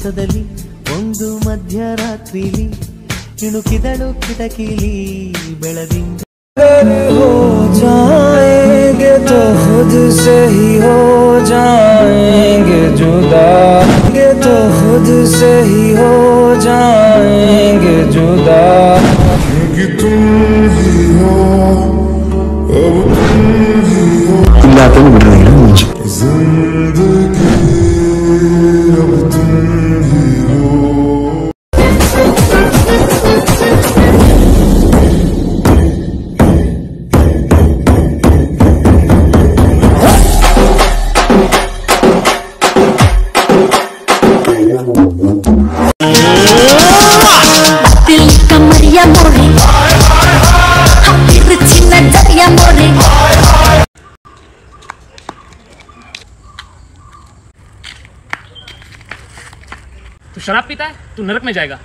ಮಾಸದಲ್ಲಿ ಒಂದು ಮಧ್ಯರಾತ್ರಿಲಿ ಇಣುಕಿದಳು ಕಿಟಕಿಲಿ ಬೆಳದಿಂಗ हो जाएंगे तो खुद से ही हो जाएंगे जुदा तो खुद से ही हो जाएंगे जुदा क्योंकि तुम ही हो अब तुम ही हो जिंदगी अब तुम ही हो तू शराब पीता है, तू नरक में जाएगा।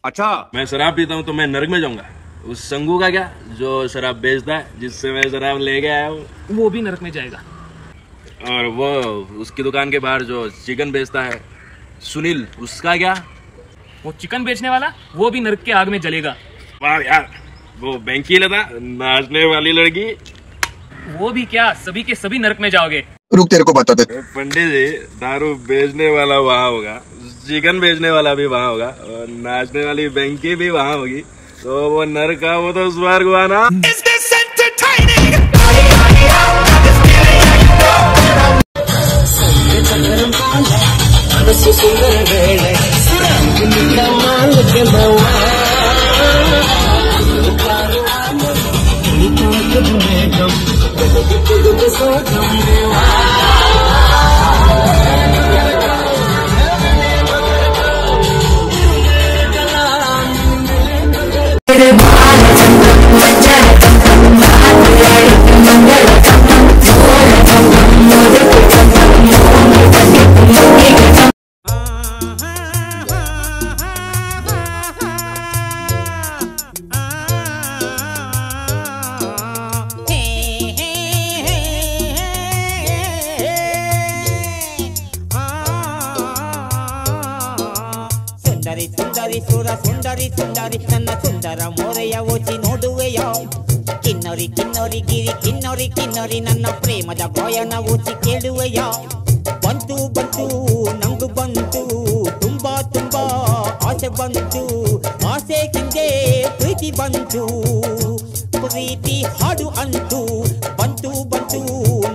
अच्छा, मैं शराब पीता हूँ तो मैं नरक में जाऊंगा। उस संगू का क्या, जो शराब बेचता है, जिससे मैं शराब ले गया है, वो भी नरक में जाएगा। और वो उसकी दुकान के बाहर जो चिकन बेचता है सुनील, उसका क्या? वो चिकन बेचने वाला, वो भी नरक के आग में जलेगा। वाह यार, वो बैंकी लता नाचने वाली लड़की, वो भी क्या, सभी के सभी नरक में जाओगे। रुक, तेरे को बताते। पंडित जी, दारू बेचने वाला वहाँ होगा, चिकन बेचने वाला भी वहाँ होगा, और नाचने वाली बैंकी भी वहाँ होगी, तो वो नरक का वो तो स्वर्ग हुआ ना। ಸುಂದರಿ ಸುಂದರಿ ನನ್ನ ಸುಂದರ ಮೋರೆಯ ಓಚಿ ನೋಡುವೆಯ ಕಿನ್ನರಿ ಕಿನ್ನರಿ ಗಿರಿ ಕಿನ್ನರಿ ಕಿನ್ನರಿ ನನ್ನ ಪ್ರೇಮದ ಗಾಯನ ಓಚಿ ಕೇಳುವೆಯ ಬಂತು ಬಂತು ನಂಗು ಬಂತು ತುಂಬಾ ತುಂಬಾ ಆಸೆ ಬಂತು ಆಸೆ ಕಿಂದೆ ಪ್ರೀತಿ ಬಂತು ಪ್ರೀತಿ ಹಾಡು ಅಂತು ಬಂತು ಬಂತು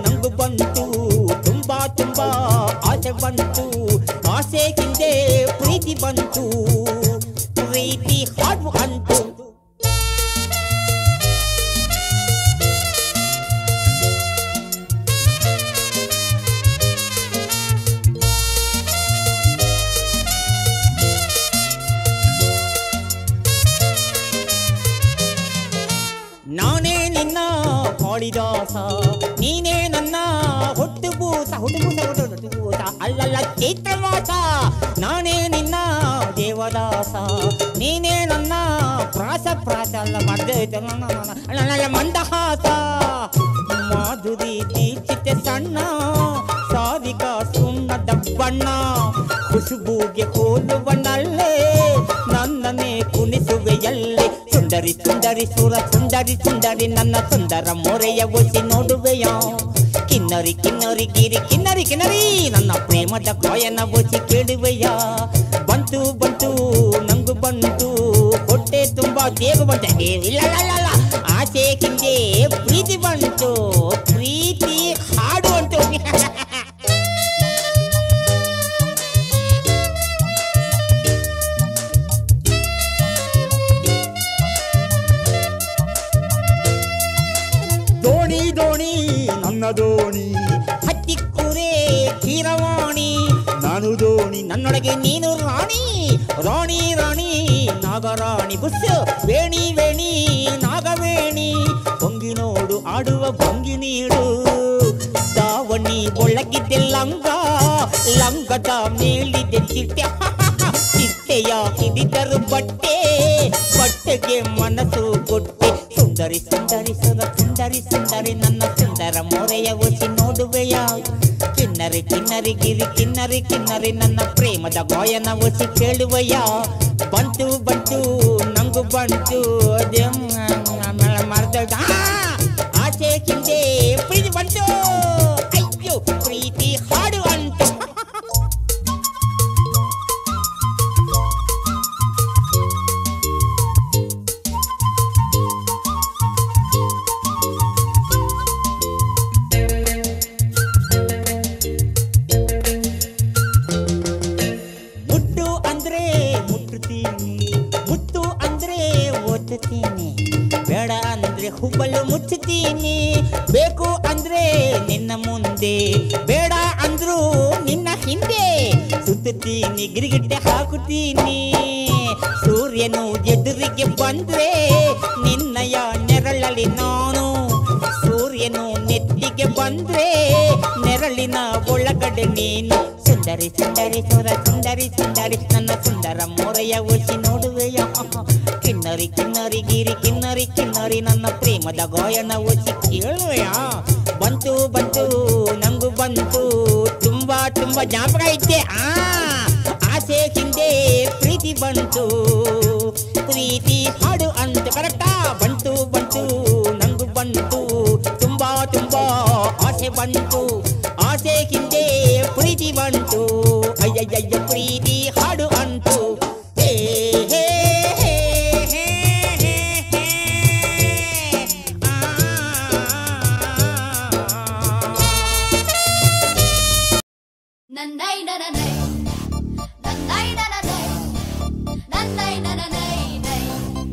ನಂಗು ಬಂತು ತುಂಬಾ ತುಂಬಾ ಆಸೆ ಬಂತು ಆಸೆ ಕಿಂದೆ ಪ್ರೀತಿ ಬಂತು ಪ್ರೀತಿ ಹಾಡು ಅಂತು ನಾನೇ ನಿನ್ನ ಹಾಡಿದಾಸ ನೀನೇ ನನ್ನ ಹುಟ್ಟುಬೂಸ ಹುಟ್ಟುಬೂಸ ಅಲ್ಲಲ್ಲ ಚೈತ್ರವಾಸ ನಾನೇ ನಿನ್ನ ದೇವದಾಸ ನೀನೇ ನನ್ನ ಪ್ರಾಸ ಪ್ರಾಸ ಅಲ್ಲ ಮಾಡ್ದ ಮಂದಹಾಸ ಮಾಧುರಿ ದೀಕ್ಷಿತ ಸಣ್ಣ ಸಾರಿಕ ಸುಣ್ಣದ ಬಣ್ಣ ಖುಷುಬೂಗೆ ಹೋಲುವನಲ್ಲೇ ನನ್ನನ್ನೇ ಕುಣಿಸುವೆಯಲ್ಲೇ ಸುಂದರಿ ಸುಂದರಿ ಸುರ ಸುಂದರಿ ಸುಂದರಿ ನನ್ನ ಸುಂದರ ಮೊರೆಯ ಒಸಿ ನೋಡುವೆಯ ಕಿನ್ನರಿ ಕಿನ್ನರಿ ಗಿರಿ ಕಿನ್ನರಿ ಕಿನ್ನರಿ ನನ್ನ ಪ್ರೇಮದ ಗಾಯನ ಒಸಿ ಕೇಳುವೆಯ ಬಂತು ಬಂತು ನಂಗು ಬಂತು ಹೊಟ್ಟೆ ತುಂಬಾ ದೇಗ ಬಂತ ಇಲ್ಲ ಆಸೆ ಕಿಂದೆ ಪ್ರೀತಿ ಬಂತು ಪ್ರೀತಿ ಹಾಡು ಅಂತು ದೋಣಿ ದೋಣಿ ನನ್ನ ದೋಣಿ ಹತ್ತಿಕ್ಕುರೆ ಕೀರವಾಣಿ ನಾನು ದೋಣಿ ನನ್ನೊಳಗೆ ನೀನು ರಾಣಿ ರಾಣಿ ರಾಣಿ ನಾಗರಾಣಿ ಬುಸ್ ವೇಣಿ ವೇಣಿ ನಾಗವೇಣಿ ಭಂಗಿ ನೋಡು ಆಡುವ ಭಂಗಿ ನೀಡು ದಾವಣಿ ಒಳಗಿದ್ದೆ ಲಂಗ ಲಂಗದ ಮೇಲಿದೆ ಚಿಟ್ಟೆ ಚಿಟ್ಟೆಯ ಹಿಡಿದರು ಬಟ್ಟೆ ಬಟ್ಟೆಗೆ ಮನಸ್ಸು ಕೊಟ್ಟೆ ಸುಂದರಿ ಸುಂದರಿ ಸುರ ಸುಂದರಿ ಸುಂದರಿ ನನ್ನ ಸುಂದರ ಮೊರೆಯ ಒಸಿ ನೋಡುವೆಯ ಕಿನ್ನರಿ ಕಿನ್ನರಿ ಕಿನ್ನರಿ ಗಿರಿ ಕಿನ್ನರಿ ಕಿನ್ನರಿ ನನ್ನ ಪ್ರೇಮದ ಗಾಯನ ಒಸಿ ಕೇಳುವಯ್ಯ ಬಂತು ಬಂತು ನಂಗು ಬಂತು ಮರ್ದ ಆಸೆ ಕಿಂದೆ ಪ್ರೀತಿ ಬಂತು ಅಯ್ಯೋ ಪ್ರೀತಿ ಹಾಡು ಅಂತು ಮುಟ್ಟು ಅಂದ್ರೆ ಮುಟ್ಟುತ್ತೀನಿ ಮುತ್ತು ಅಂದ್ರೆ ಓದುತ್ತೀನಿ ಬೇಡ ಅಂದ್ರೆ ಹುಬ್ಬಲು ಮುಚ್ಚುತ್ತೀನಿ ಬೇಕು ಅಂದ್ರೆ ನಿನ್ನ ಮುಂದೆ ಬೇಡ ಅಂದ್ರು ನಿನ್ನ ಹಿಂದೆ ಸುತ್ತುತ್ತೀನಿ ಗಿರಿಗಿಟ್ಟೆ ಹಾಕುತ್ತೀನಿ ಸೂರ್ಯನು ಎದುರಿಗೆ ಬಂದ್ರೆ ನಿನ್ನಯ ನೆರಳಲ್ಲಿ ನಾನು ಸೂರ್ಯನು ನೆತ್ತಿಗೆ ಬಂದ್ರೆ ನೆರಳಿನ ಒಳಗಡೆ ನೀನು ಸುಂದರಿ ಸುಂದರಿ ಸುರ ಸುಂದರಿ ಸುಂದರಿ ನನ್ನ ಸುಂದರ ಮೊರೆಯ ಒಸಿ ನೋಡುವೆಯ ಕಿನ್ನರಿ ಕಿನ್ನರಿ ಗಿರಿ ಕಿನ್ನರಿ ಕಿನ್ನರಿ ನನ್ನ ಪ್ರೇಮದ ಗಾಯನ ಒಸಿ ಕೇಳುವೆಯ ಬಂತು ಬಂತು ನಂಗು ಬಂತು ತುಂಬಾ ತುಂಬಾ ಜ್ಞಾಪಕ ಐತೆ ಆಸೆ ಹಿಂದೆ ಪ್ರೀತಿ ಬಂತು ಪ್ರೀತಿ ಹಾಡು ಅಂತ ಕರೆಕ್ಟಾ ಬಂತು ಬಂತು ನಂಗು ಬಂತು ತುಂಬಾ ತುಂಬಾ ಆಸೆ ಬಂತು ಆಸೆ ಹಿಂದೆ ಪ್ರೀತಿ ಬಂತು ಅಯ್ಯಯ್ಯ ಪ್ರೀತಿ ಹಾಡು ಅಂತು ಹೇ ಹೇ ಹೇ ಹೇ ಹೇ ಹೇ Nanday nanay, nanday nanay, nanday nanay,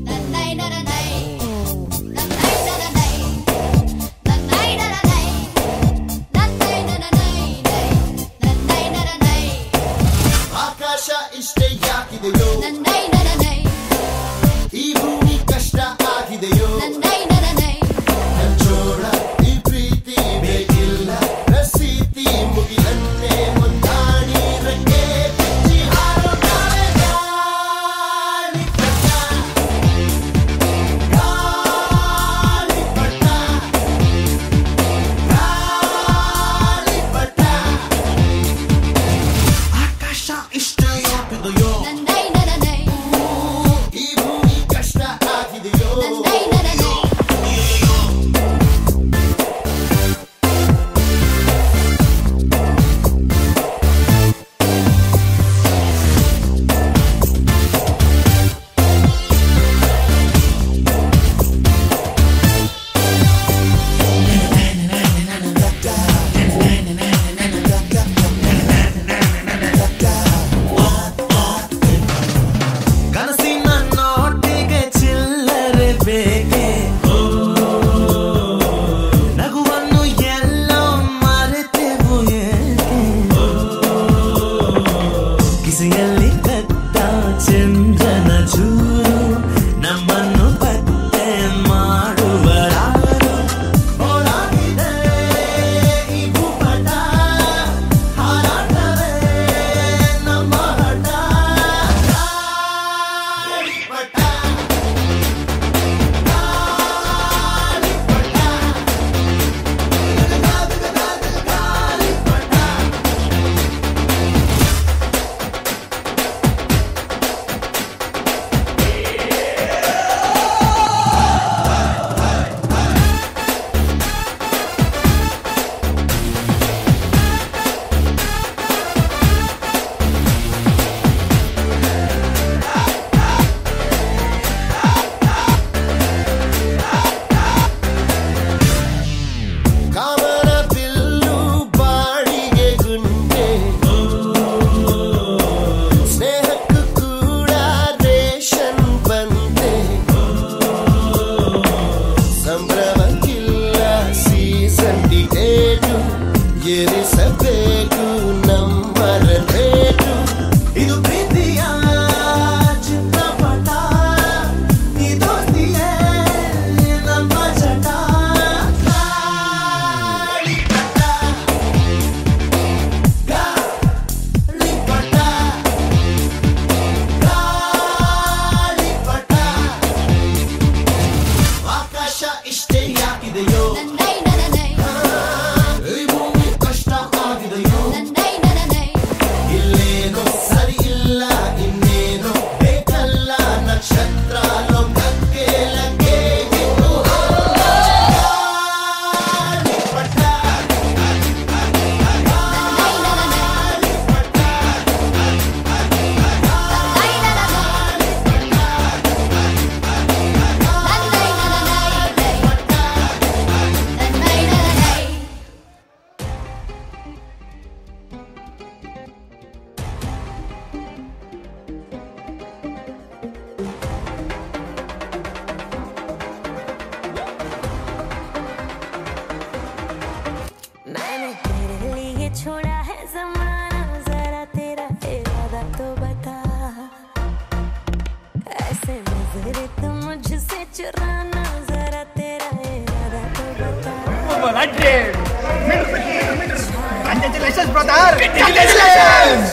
nanday nanay, nanday nanay, nanday nanay, nanday nanay, nanday nanay. ಆಕಾಶ ಇಷ್ಟೇ ಯಾಕಿದೆಯೋ Nanday nanay, ಈ ಭೂಮಿ ಕಷ್ಟ ಆಗಿದೆಯೋ nanday nanay, ಜೋಳ ಈ ಪ್ರೀತಿ ಬೇಕಿಲ್ಲ ರಸೀತಿ ಮುಗಿಲನ್ನೇ ಮುಂದಾಡಿ ರಂಗೆ ಬಿಚ್ಚಿ ಹಾರೋ ಗಾಳಿ ಪಟ್ಟ ಗಾಳಿ ಪಟ್ಟ ಗಾಳಿ ಪಟ್ಟ ಆಕಾಶ ಇಷ್ಟೇ ಯಾಕಿದೆಯೋ nanday nanay, ಈ ಭೂಮಿ ಕಷ್ಟ ಆಗಿದೆಯೋ nanday nanay. तो बता, ऐसे नजरे तो मुझसे चुराना जरा तेरा इरादा तो बता। Congratulations, brother! Congratulations!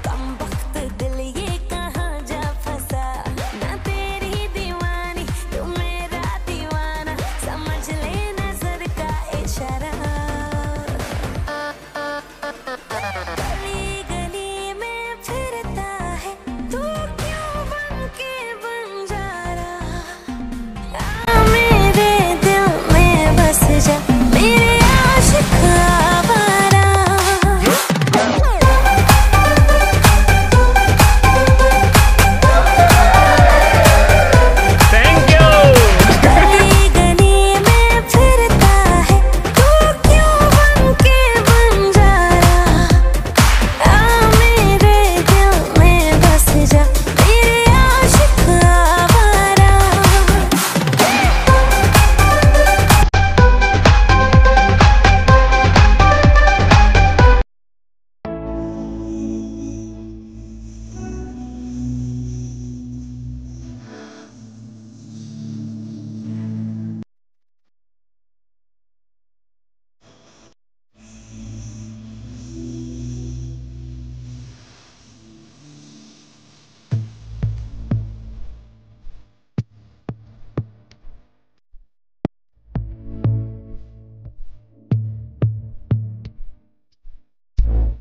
कम वक्त दिल ये कहाँ जा फंसा, ना तेरी दीवानी तू मेरा दीवाना, समझ ले नजर का इशारा। गली गली में फिरता है तू क्यों बन के बंजारा, आ मेरे दिल में बस जा मेरे आशिक आवारा। Thank you. गली गली में फिरता है तू क्यों बन के बंजारा, आ मेरे दिल में बस जा मेरे आशिक आवारा।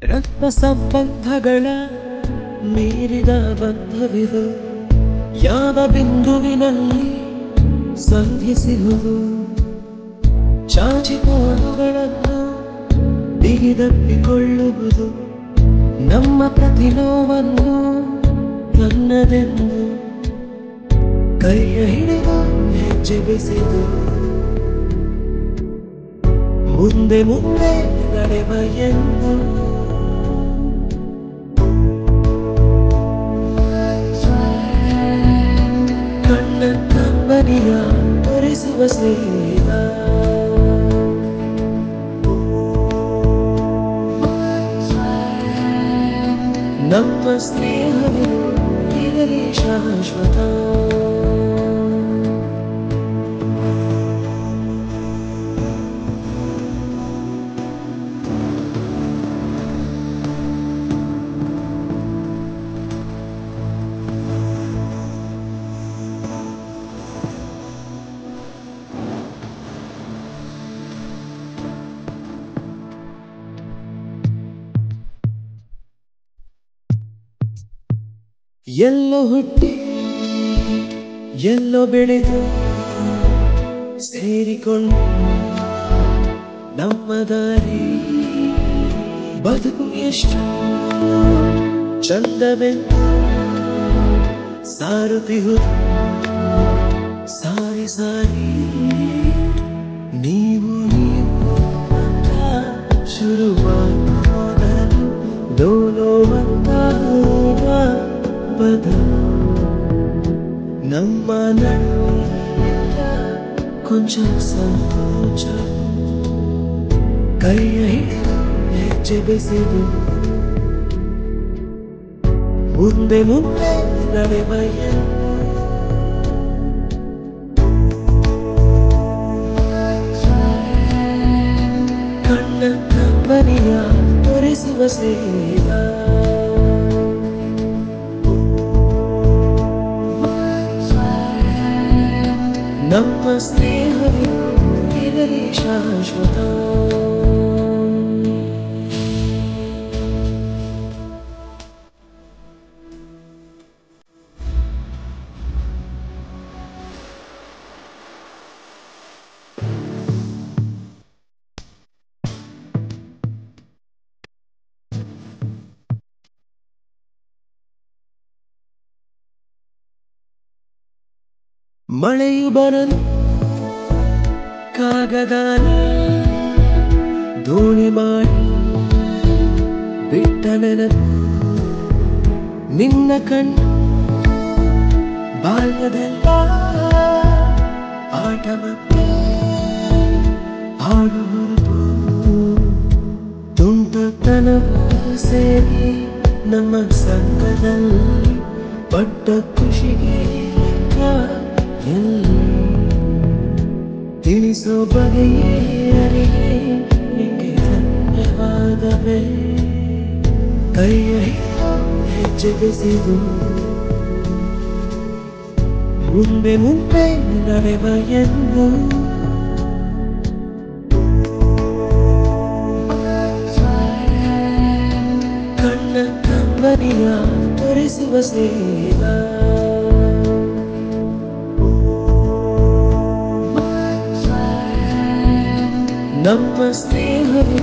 ರಕ್ತ ಸಂಬಂಧಗಳ ಮೀರಿದ ಬಂಧವಿದು ಯಾವ ಬಿಂದುವಿನಲ್ಲಿ ಸಂಧಿಸಿರುವುದು, ಚಾಚಿಕೋಣುಗಳನ್ನು ಬಿಗಿದಪ್ಪಿಕೊಳ್ಳುವುದು, ನಮ್ಮ ಪ್ರತಿ ನೋವನ್ನು ನನ್ನದೆಂದು ಕೈಯ ಹಿಡಿದು ಹೆಜ್ಜೆ ಬೆಸೆದು ಮುಂದೆ ಮುಂದೆ ನಡೆವ ಎಂದು ಕಣ್ಣ ಕಂಬನಿಯ ತೋರಿಸುವ ಸ್ನೇಹ, ನಮ್ಮ ಸ್ನೇಹವೇ ಇರಲಿ ಶಾಶ್ವತ. ಎಲ್ಲೋ ಹುಟ್ಟಿ ಎಲ್ಲೋ ಬೆಳೆದು ಸೇರಿಕೊಂಡು ನಮ್ಮ ದಾರಿ ಬದುಕು ಎಷ್ಟು ಚಂದವೆಂದು ಸಾರುತ್ತಿಹುದು ಸಾರಿ ಸಾರಿ ನೀವು ನೀವು ಅಂತ ಶುರುವಾದ ಡೋಲೋವಂತ ಪದ ನಮ್ಮ ನಡುವಿನ ಕೊಂಚ ಸಂಕೋಚ, ಕೈಯ ಹಿಡಿದು ಹೆಜ್ಜೆ ಬೆಸೆದು ಮುಂದೆ ಮುಂದೆ ನಡೆವ ಕಣ್ಣ ಕಂಬನಿಯ ತೋರಿಸುವ ಸೇವ, ನಮ್ಮ ಸ್ನೇಹವೇ ಇರಲಿ ಶಾಶ್ವತ. ಮಳೆಯು ಬರಲು ಕಾಗದ ದೋಣಿ ಮಾಡಿ ಬಿಟ್ಟ ನೆನಪು ನಿನ್ನ ಕಣ್ಣು ಬಾಲ್ಯದೆಲ್ಲ ಆಟವನ್ನು ಹಾಡು ತುಂಟತನ ಸೇರಿ ನಮ್ಮ ಸಂಘದಲ್ಲಿ ಪಟ್ಟ ಖುಷಿಗೆ ಎಲ್ಲಿ ತಿಳಿಸೋ ಬಗೆಯೇ ಅರಿಯೇ ನಿಂಗೆ ಧನ್ಯವಾದವೇ ಕೈಯ ಹೆಜ್ಜೆ ಬೆಸೆದು ಮುಂದೆ ಮುಂದೆ ನಡೆವ ಎಂದು ಕಣ್ಣ ಕಂಬನಿಯ ತೋರಿಸುವ ಸ್ನೇಹ ನಮ್ಮ ಸ್ನೇಹವು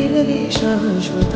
ಇರಲಿ ಶಾಶ್ವತ